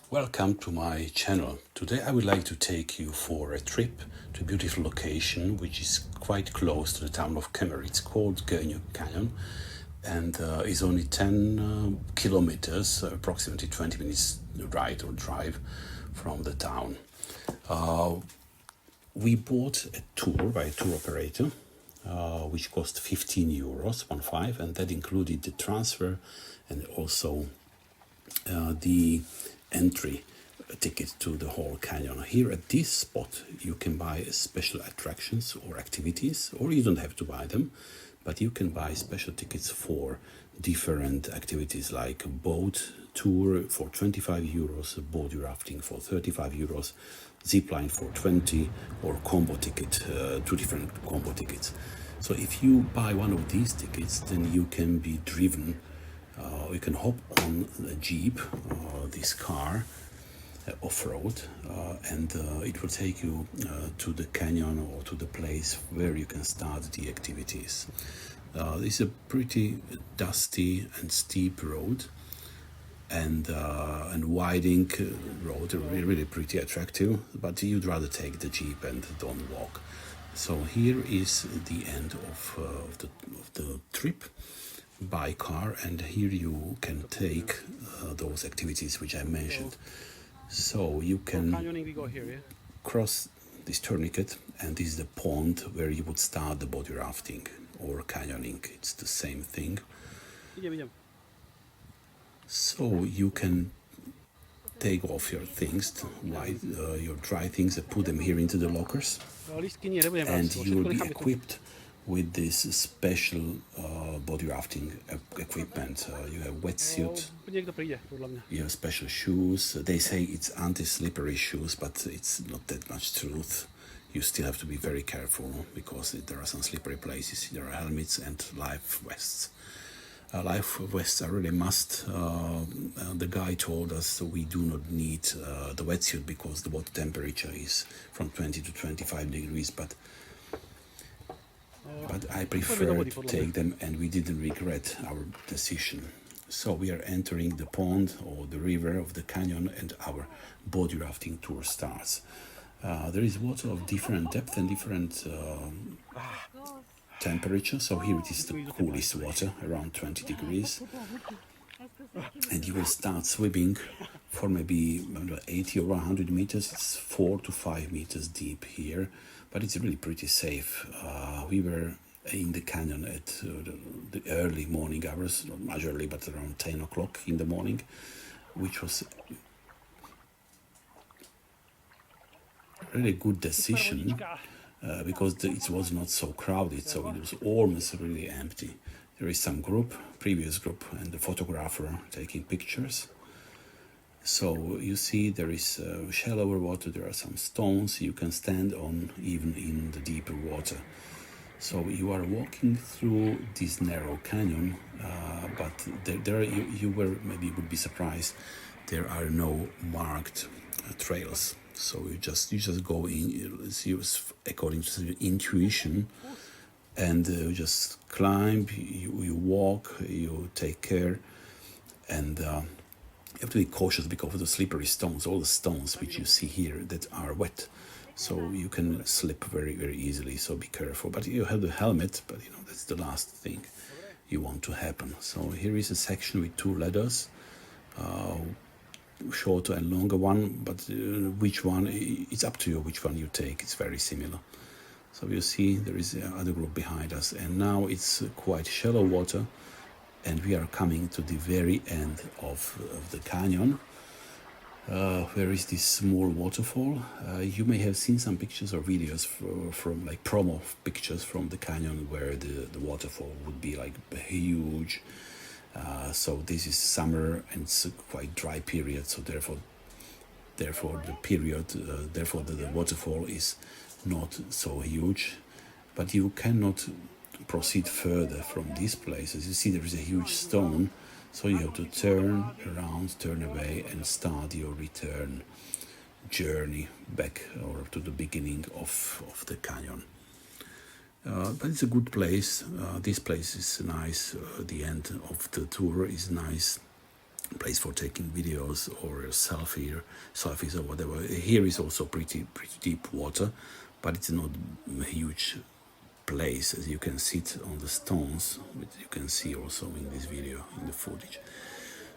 Welcome to my channel. Today I would like to take you for a trip to a beautiful location which is quite close to the town of Kemer. It's called Göynük Canyon and is only 10 kilometers, approximately 20 minutes ride or drive from the town. We bought a tour by a tour operator which cost 15 euros, 1.5, and that included the transfer and also the entry ticket to the whole canyon. Here at this spot you can buy special attractions or activities, or you don't have to buy them, but you can buy special tickets for different activities like a boat tour for 25 euros, body rafting for 35 euros, zipline for 20, or combo ticket, two different combo tickets. So if you buy one of these tickets, then you can be driven, you can hop on a jeep, this car, off-road, and it will take you to the canyon or to the place where you can start the activities. This is a pretty dusty and steep road and winding road, really pretty attractive, but you'd rather take the jeep and don't walk. So here is the end of the trip by car, and here you can take those activities which I mentioned. So you can cross this tourniquet, and this is the pond where you would start the body rafting or canyoning. It's the same thing. So you can take off your things, your dry things, and put them here into the lockers, and you will be equipped with this special body rafting equipment. You have wetsuit, you have special shoes. They say it's anti-slippery shoes, but it's not that much truth. You still have to be very careful because there are some slippery places. There are helmets and life vests. Life vests are really must. The guy told us we do not need the wetsuit because the water temperature is from 20 to 25 degrees, but I prefer to take them, and we didn't regret our decision. So we are entering the pond or the river of the canyon, and our body rafting tour starts. There is water of different depth and different temperature. So here it is the coolest water, around 20 degrees. And you will start swimming for maybe 80 or 100 meters. It's 4 to 5 meters deep here, but it's really pretty safe. We were in the canyon at the early morning hours, not much early, but around 10 o'clock in the morning, which was a really good decision because it was not so crowded, so it was almost really empty. There is some previous group, and the photographer taking pictures. So you see there is shallower water, there are some stones you can stand on even in the deeper water. So you are walking through this narrow canyon, but there you would be surprised, there are no marked trails. So you just go in, according to your intuition, and you just climb, you walk, you take care, and you have to be cautious because of the slippery stones, all the stones which you see here that are wet. So you can slip very, very easily, so be careful. But you have the helmet, but that's the last thing you want to happen. So here is a section with two ladders, shorter and longer one, but which one, it's up to you which one you take. It's very similar. So you see there is another group behind us, and now it's quite shallow water, and we are coming to the very end of the canyon. Where is this small waterfall? You may have seen some pictures or videos from like promo pictures from the canyon where the waterfall would be like huge. So this is summer and it's a quite dry period, so therefore the waterfall is not so huge. But you cannot proceed further from these places. You see there is a huge stone, so you have to turn around, turn away, and start your return journey back or to the beginning of the canyon. But it's a good place. This place is nice. The end of the tour is nice. place for taking videos or selfies or whatever. Here is also pretty deep water, but it's not a huge place, as you can sit on the stones, which you can see also in this video, in the footage.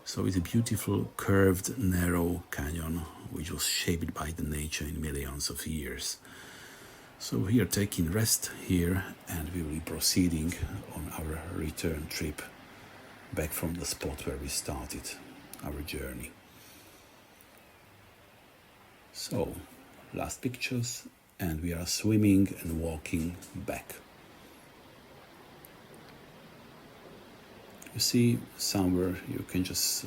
So it's a beautiful curved narrow canyon which was shaped by the nature in millions of years. So we are taking rest here, and we will be proceeding on our return trip back from the spot where we started our journey. So, last pictures, and we are swimming and walking back. You see somewhere you can just,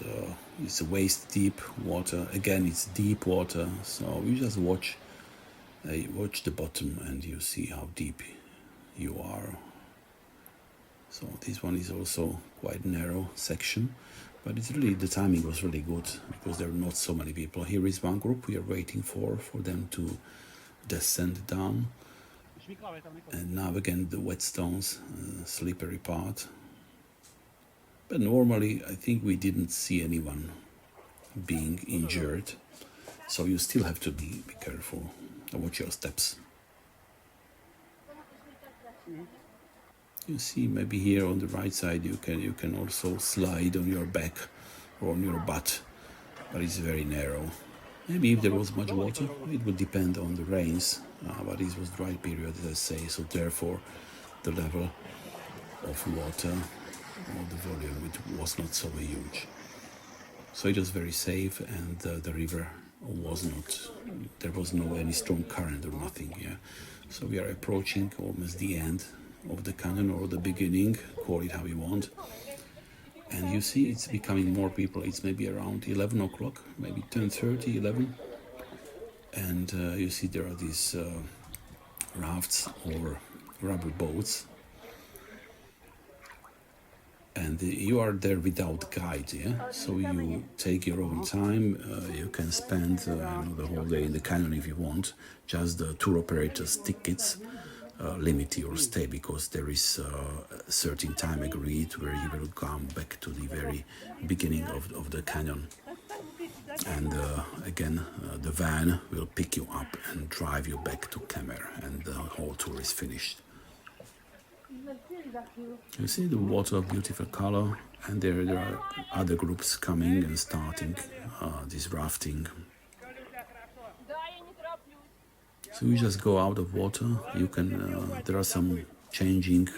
it's waist deep water. Again, it's deep water, so you just watch the bottom and you see how deep you are. So this one is also quite narrow section, but it's really, the timing was really good because there are not so many people. Here is one group we are waiting for them to descend down. And now again the wet stones, slippery part. But normally I think we didn't see anyone being injured. So you still have to be careful. Watch your steps. You see, maybe here on the right side you can also slide on your back or on your butt, but it's very narrow. Maybe if there was much water, it would depend on the rains, but it was dry period, as I say, so therefore the level of water or the volume, it was not so huge. So it was very safe, and the river was not, there was no any strong current or nothing. Yeah, so we are approaching almost the end of the canyon, or the beginning, call it how you want. And you see it's becoming more people. It's maybe around 11 o'clock, maybe 10:30, 11. And you see there are these rafts or rubber boats, and you are there without guide, yeah? So you take your own time, you can spend the whole day in the canyon if you want. Just the tour operator's tickets limit your stay, because there is a certain time agreed where you will come back to the very beginning of the canyon. And again, the van will pick you up and drive you back to Kemer, and the whole tour is finished. You see the water, beautiful color, and there are other groups coming and starting this rafting. So you just go out of water. You can. There are some changing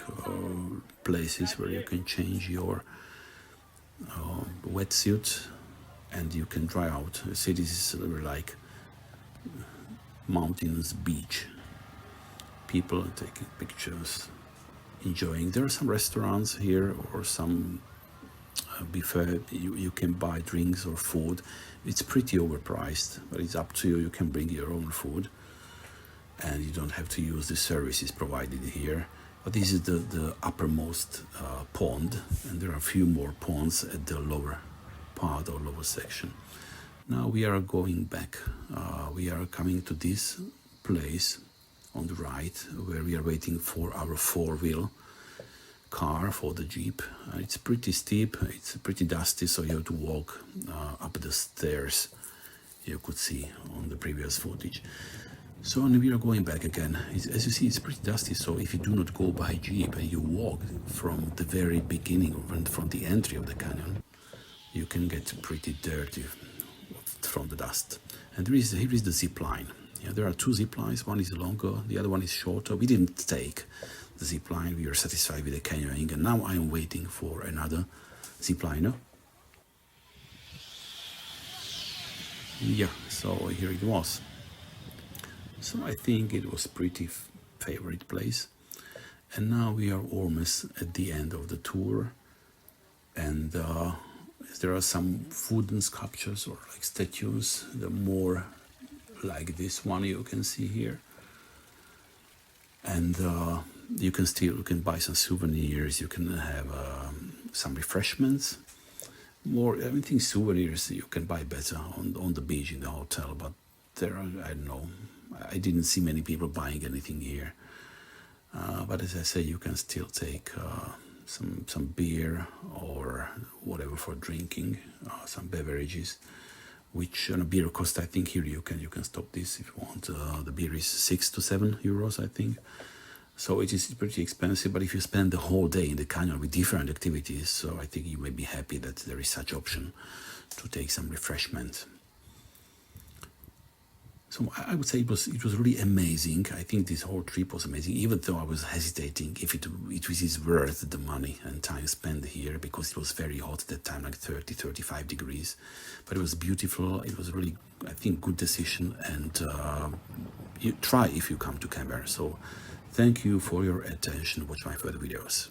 places where you can change your wetsuit, and you can dry out. You see, this is like mountains, beach. People taking pictures, enjoying. There are some restaurants here or some buffet. You can buy drinks or food. It's pretty overpriced, but it's up to you. You can bring your own food, and you don't have to use the services provided here. But this is the uppermost pond, and there are a few more ponds at the lower part or lower section. Now we are going back. We are coming to this place on the right, where we are waiting for our four-wheel car for the jeep. It's pretty steep, it's pretty dusty, so you have to walk up the stairs. You could see on the previous footage. So we are going back again. As you see, it's pretty dusty, so if you do not go by jeep and you walk from the very beginning or from the entry of the canyon, you can get pretty dirty from the dust. And here is the zip line. Yeah, there are two zip lines. One is longer, the other one is shorter. We didn't take the zip line. We were satisfied with the canyoning, and now I'm waiting for another zip liner. Yeah, so here it was. So I think it was pretty favorite place. And now we are almost at the end of the tour, and there are some wooden sculptures or like statues. The more like this one you can see here, and you can buy some souvenirs. You can have some refreshments. I think souvenirs you can buy better on the beach in the hotel, but there are, I don't know, I didn't see many people buying anything here. But as I say, you can still take some beer or whatever for drinking, some beverages. Which on a beer cost, I think here you can stop this if you want. The beer is 6 to 7 euros, I think. So it is pretty expensive, but if you spend the whole day in the canyon with different activities, so I think you may be happy that there is such option to take some refreshment. So I would say it was really amazing. I think this whole trip was amazing, even though I was hesitating if it is worth the money and time spent here, because it was very hot at that time, like 30-35 degrees. But it was beautiful. It was really, I think, good decision, and you try if you come to Kemer. So thank you for your attention. Watch my further videos.